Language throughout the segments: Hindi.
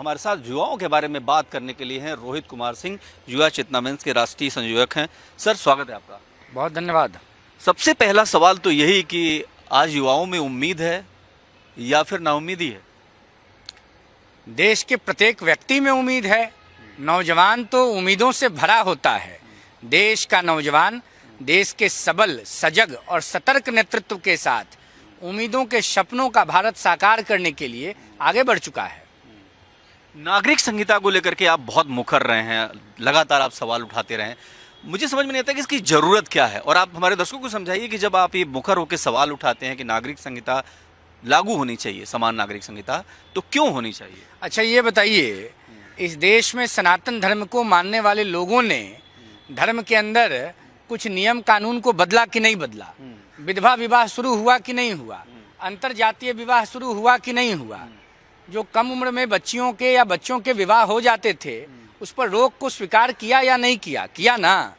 हमारे साथ युवाओं के बारे में बात करने के लिए हैं रोहित कुमार सिंह, युवा चेतना मंच के राष्ट्रीय संयोजक हैं। सर, स्वागत है आपका। बहुत धन्यवाद। सबसे पहला सवाल तो यही कि आज युवाओं में उम्मीद है या फिर नाउम्मीदी है? देश के प्रत्येक व्यक्ति में उम्मीद है। नौजवान तो उम्मीदों से भरा होता है। देश का नौजवान देश के सबल, सजग और सतर्क नेतृत्व के साथ उम्मीदों के सपनों का भारत साकार करने के लिए आगे बढ़ चुका है। नागरिक संहिता को लेकर के आप बहुत मुखर रहे हैं, लगातार आप सवाल उठाते रहे हैं। मुझे समझ में नहीं आता कि इसकी ज़रूरत क्या है, और आप हमारे दर्शकों को समझाइए कि जब आप ये मुखर होकर सवाल उठाते हैं कि नागरिक संहिता लागू होनी चाहिए, समान नागरिक संहिता, तो क्यों होनी चाहिए? अच्छा, ये बताइए, इस देश में सनातन धर्म को मानने वाले लोगों ने धर्म के अंदर कुछ नियम कानून को बदला कि नहीं बदला? विधवा विवाह शुरू हुआ कि नहीं हुआ? अंतरजातीय विवाह शुरू हुआ कि नहीं हुआ? जो कम उम्र में बच्चियों के या बच्चों के विवाह हो जाते थे, उस पर रोक को स्वीकार किया या नहीं किया? किया ना।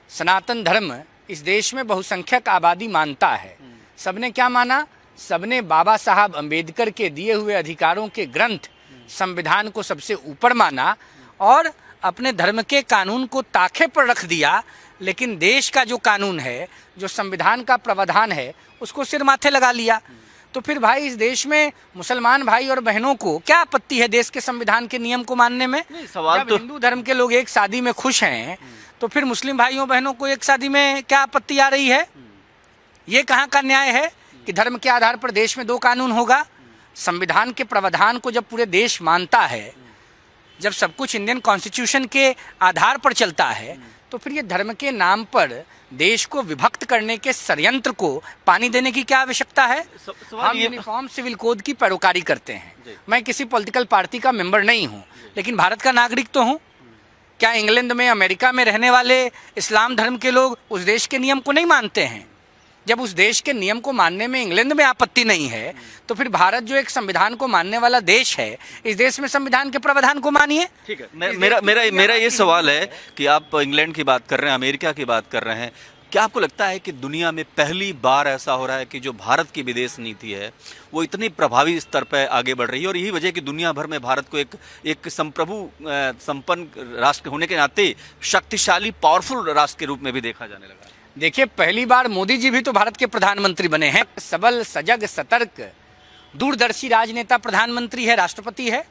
सनातन धर्म इस देश में बहुसंख्यक आबादी मानता है। सबने क्या माना? सबने बाबा साहब अंबेडकर के दिए हुए अधिकारों के ग्रंथ संविधान को सबसे ऊपर माना और अपने धर्म के कानून को ताखे पर रख दिया। लेकिन देश का जो कानून है, जो संविधान का प्रावधान है, उसको सिर माथे लगा लिया। तो फिर भाई, इस देश में मुसलमान भाई और बहनों को क्या आपत्ति है देश के संविधान के नियम को मानने में? सवाल जब तो हिंदू धर्म के लोग एक शादी में खुश हैं, तो फिर मुस्लिम भाइयों बहनों को एक शादी में क्या आपत्ति आ रही है? ये कहाँ का न्याय है कि धर्म के आधार पर देश में दो कानून होगा? संविधान के प्रावधान को जब पूरे देश मानता है, जब सब कुछ इंडियन कॉन्स्टिट्यूशन के आधार पर चलता है, तो फिर ये धर्म के नाम पर देश को विभक्त करने के षड्यंत्र को पानी देने की क्या आवश्यकता है? हम यूनिफॉर्म सिविल कोड की पैरोकारी करते हैं। मैं किसी पॉलिटिकल पार्टी का मेंबर नहीं हूँ, लेकिन भारत का नागरिक तो हूँ। क्या इंग्लैंड में, अमेरिका में रहने वाले इस्लाम धर्म के लोग उस देश के नियम को नहीं मानते हैं? जब उस देश के नियम को मानने में इंग्लैंड में आपत्ति नहीं है, तो फिर भारत जो एक संविधान को मानने वाला देश है, इस देश में संविधान के प्रावधान को मानिए। ठीक है, मेरा ये सवाल है कि आप इंग्लैंड की बात कर रहे हैं, अमेरिका की बात कर रहे हैं। क्या आपको लगता है कि दुनिया में पहली बार ऐसा हो रहा है कि जो भारत की विदेश नीति है वो इतनी प्रभावी स्तर पर आगे बढ़ रही है, और यही वजह कि दुनिया भर में भारत को एक संप्रभु संपन्न राष्ट्र होने के नाते शक्तिशाली, पावरफुल राष्ट्र के रूप में भी देखा जाने लगा है? देखिए, पहली बार मोदी जी भी तो भारत के प्रधानमंत्री बने हैं। सबल, सजग, सतर्क, दूरदर्शी राजनेता प्रधानमंत्री है, राष्ट्रपति है।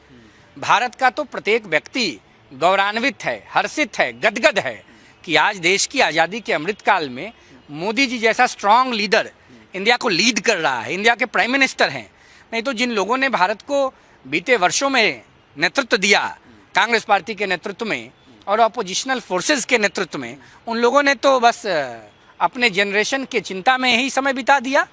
भारत का तो प्रत्येक व्यक्ति गौरवान्वित है, हर्षित है, गदगद है कि आज देश की आज़ादी के अमृतकाल में मोदी जी जैसा स्ट्रांग लीडर इंडिया को लीड कर रहा है। इंडिया के प्राइम मिनिस्टर हैं। नहीं तो जिन लोगों ने भारत को बीते वर्षों में नेतृत्व दिया, कांग्रेस पार्टी के नेतृत्व में और अपोजिशनल फोर्सेस के नेतृत्व में, उन लोगों ने तो बस अपने जनरेशन के चिंता में ही समय बिता दिया।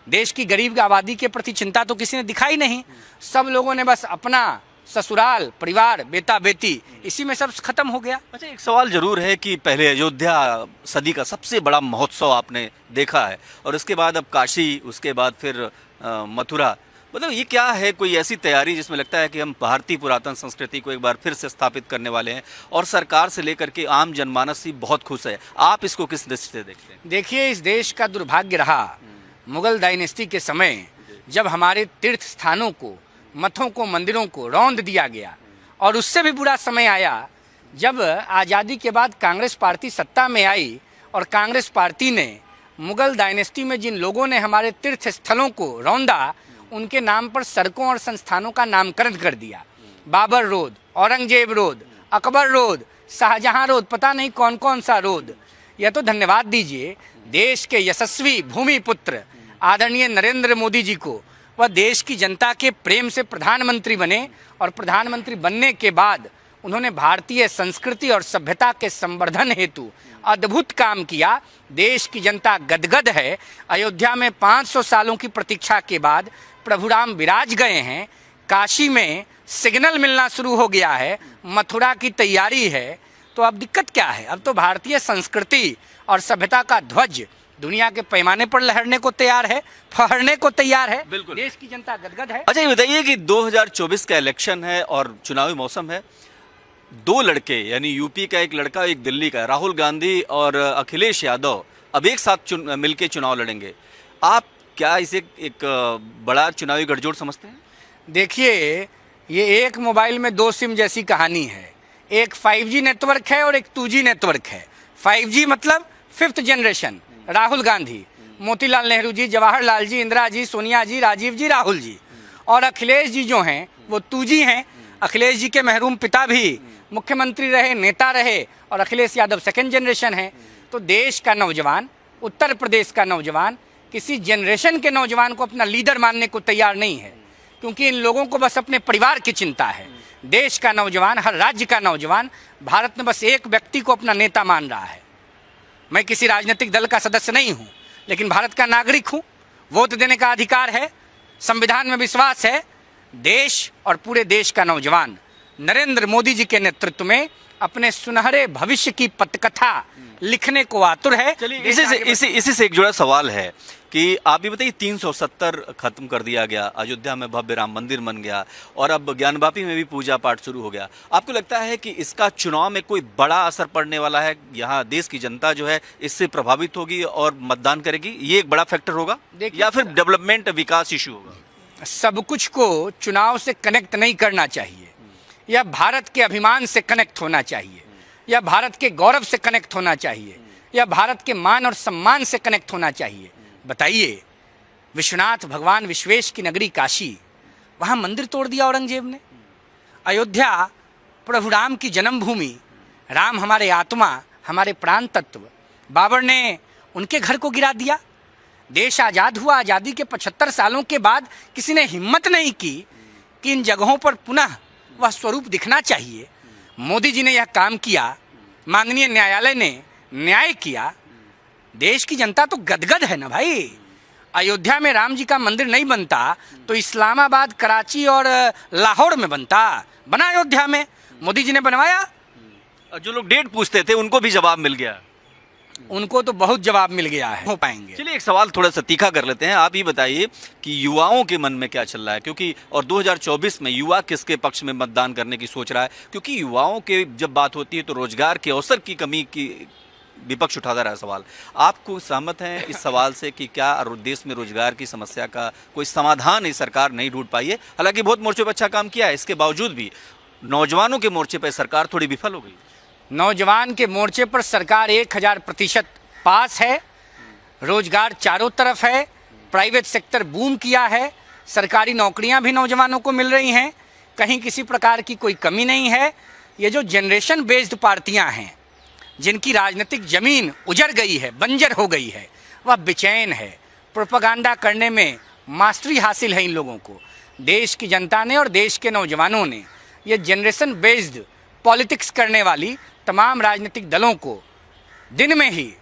देश की गरीब आबादी के प्रति चिंता तो किसी ने दिखाई नहीं। सब लोगों ने बस अपना ससुराल, परिवार, बेटा बेटी, इसी में सब खत्म हो गया। अच्छा, एक सवाल जरूर है कि पहले अयोध्या सदी का सबसे बड़ा महोत्सव आपने देखा है, और उसके बाद अब काशी, उसके बाद फिर मथुरा। मतलब ये क्या है, कोई ऐसी तैयारी जिसमें लगता है कि हम भारतीय पुरातन संस्कृति को एक बार फिर से स्थापित करने वाले हैं, और सरकार से लेकर के आम जनमानस ही बहुत खुश है? आप इसको किस दृष्टि से देखते हैं? देखिए, इस देश का दुर्भाग्य रहा मुगल डायनेस्टी के समय, जब हमारे तीर्थ स्थानों को, मठों को, मंदिरों को रौंद दिया गया। और उससे भी बुरा समय आया जब आज़ादी के बाद कांग्रेस पार्टी सत्ता में आई, और कांग्रेस पार्टी ने मुगल डायनेस्टी में जिन लोगों ने हमारे तीर्थ स्थलों को रौंदा, उनके नाम पर सड़कों और संस्थानों का नामकरण कर दिया। Babar road, Aurangzeb road, Akbar road, Shahjahan road, पता नहीं कौन कौन सा रोड। यह तो धन्यवाद दीजिए देश के यशस्वी भूमि पुत्र आदरणीय नरेंद्र मोदी जी को। वह देश की जनता के प्रेम से प्रधानमंत्री बने, और प्रधानमंत्री बनने के बाद उन्होंने भारतीय संस्कृति और सभ्यता के संवर्धन हेतु अद्भुत काम किया। देश की जनता गदगद है। अयोध्या में 500 सालों की प्रतीक्षा के बाद प्रभु राम विराज गए हैं। काशी में सिग्नल मिलना शुरू हो गया है। मथुरा की तैयारी है। तो अब दिक्कत क्या है? अब तो भारतीय संस्कृति और सभ्यता का ध्वज दुनिया के पैमाने पर लहरने को तैयार है, फहरने को तैयार है। बिल्कुल, देश की जनता गदगद है। अच्छा, ये बताइए कि 2024 का इलेक्शन है और चुनावी मौसम है। दो लड़के, यानी यूपी का एक लड़का, एक दिल्ली का, राहुल गांधी और अखिलेश यादव, अब एक साथ मिलके चुनाव लड़ेंगे। आप क्या इसे एक बड़ा चुनावी गठजोड़ समझते हैं? देखिए, ये एक मोबाइल में 2 सिम जैसी कहानी है। एक 5G नेटवर्क है और एक 2G नेटवर्क है। 5G मतलब 5th जनरेशन, राहुल गांधी, मोतीलाल नेहरू जी, जवाहरलाल जी, इंदिरा जी, सोनिया जी, राजीव जी, राहुल जी। और अखिलेश जी जो हैं वो 2G हैं। अखिलेश जी के महरूम पिता भी मुख्यमंत्री रहे, नेता रहे, और अखिलेश यादव 2nd जनरेशन है। तो देश का नौजवान, उत्तर प्रदेश का नौजवान किसी जनरेशन के नौजवान को अपना लीडर मानने को तैयार नहीं है, क्योंकि इन लोगों को बस अपने परिवार की चिंता है। देश का नौजवान, हर राज्य का नौजवान भारत में बस एक व्यक्ति को अपना नेता मान रहा है। मैं किसी राजनीतिक दल का सदस्य नहीं हूँ, लेकिन भारत का नागरिक हूँ। वोट देने का अधिकार है, संविधान में विश्वास है। देश और पूरे देश का नौजवान नरेंद्र मोदी जी के नेतृत्व में अपने सुनहरे भविष्य की पटकथा लिखने को आतुर है। चलिए इसी से एक जुड़ा सवाल है कि आप भी बताइए, 370 खत्म कर दिया गया, अयोध्या में भव्य राम मंदिर बन गया, और अब ज्ञानवापी में भी पूजा पाठ शुरू हो गया। आपको लगता है कि इसका चुनाव में कोई बड़ा असर पड़ने वाला है? यहाँ देश की जनता जो है इससे प्रभावित होगी और मतदान करेगी, ये एक बड़ा फैक्टर होगा, या फिर डेवलपमेंट विकास इशू होगा? सब कुछ को चुनाव से कनेक्ट नहीं करना चाहिए, या भारत के अभिमान से कनेक्ट होना चाहिए, या भारत के गौरव से कनेक्ट होना चाहिए, या भारत के मान और सम्मान से कनेक्ट होना चाहिए। बताइए, विश्वनाथ भगवान विश्वेश की नगरी काशी, वहाँ मंदिर तोड़ दिया औरंगजेब ने। अयोध्या प्रभु राम की जन्मभूमि, राम हमारे आत्मा, हमारे प्राण तत्व, बाबर ने उनके घर को गिरा दिया। देश आज़ाद हुआ, आज़ादी के 75 सालों के बाद किसी ने हिम्मत नहीं की कि इन जगहों पर पुनः वह स्वरूप दिखना चाहिए। मोदी जी ने यह काम किया, माननीय न्यायालय ने न्याय किया। देश की जनता तो गदगद है ना भाई। अयोध्या में राम जी का मंदिर नहीं बनता तो इस्लामाबाद, कराची और लाहौर में बनता। बना अयोध्या में, मोदी जी ने बनवाया। जो लोग डेट पूछते थे उनको भी जवाब मिल गया। उनको तो बहुत जवाब मिल गया है, हो पाएंगे। चलिए एक सवाल थोड़ा सा तीखा कर लेते हैं। आप ही बताइए कि युवाओं के मन में क्या चल रहा है, क्योंकि और 2024 में युवा किसके पक्ष में मतदान करने की सोच रहा है? क्योंकि युवाओं के जब बात होती है तो रोजगार के अवसर की कमी की विपक्ष उठाता रहा सवाल। आपको सहमत हैं इस सवाल से कि क्या देश में रोजगार की समस्या का कोई समाधान ये सरकार नहीं ढूंढ पाई है? हालांकि बहुत मोर्चों पर अच्छा काम किया है, इसके बावजूद भी नौजवानों के मोर्चे पर सरकार थोड़ी विफल हो गई। नौजवान के मोर्चे पर सरकार 1000% पास है। रोजगार चारों तरफ है, प्राइवेट सेक्टर बूम किया है, सरकारी नौकरियां भी नौजवानों को मिल रही हैं, कहीं किसी प्रकार की कोई कमी नहीं है। ये जो जनरेशन बेस्ड पार्टियां हैं, जिनकी राजनीतिक जमीन उजड़ गई है, बंजर हो गई है, वह बेचैन है। प्रोपेगेंडा करने में मास्टरी हासिल है इन लोगों को। देश की जनता ने और देश के नौजवानों ने ये जनरेशन बेस्ड पॉलिटिक्स करने वाली तमाम राजनीतिक दलों को दिन में ही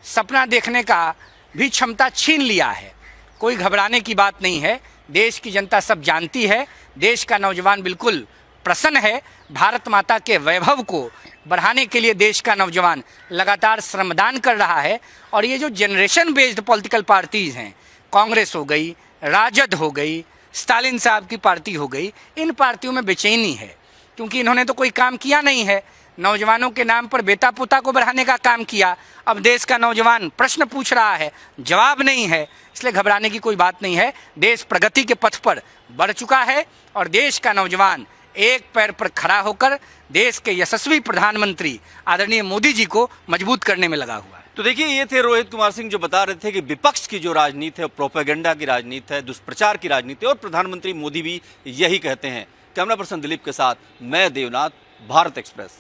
सपना देखने का भी क्षमता छीन लिया है। कोई घबराने की बात नहीं है, देश की जनता सब जानती है। देश का नौजवान बिल्कुल प्रसन्न है। भारत माता के वैभव को बढ़ाने के लिए देश का नौजवान लगातार श्रमदान कर रहा है। और ये जो जनरेशन बेस्ड पॉलिटिकल पार्टीज़ हैं, कांग्रेस हो गई, राजद हो गई, स्टालिन साहब की पार्टी हो गई, इन पार्टियों में बेचैनी है, क्योंकि इन्होंने तो कोई काम किया नहीं है। नौजवानों के नाम पर बेटा पोता को बढ़ाने का काम किया। अब देश का नौजवान प्रश्न पूछ रहा है, जवाब नहीं है, इसलिए घबराने की कोई बात नहीं है। देश प्रगति के पथ पर बढ़ चुका है और देश का नौजवान एक पैर पर खड़ा होकर देश के यशस्वी प्रधानमंत्री आदरणीय मोदी जी को मजबूत करने में लगा हुआ है। तो देखिए, ये थे रोहित कुमार सिंह जो बता रहे थे कि विपक्ष की जो राजनीति है, प्रोपेगेंडा की राजनीति है, दुष्प्रचार की राजनीति है, और प्रधानमंत्री मोदी भी यही कहते हैं। कैमरा पर्सन दिलीप के साथ मैं देवनाथ, भारत एक्सप्रेस।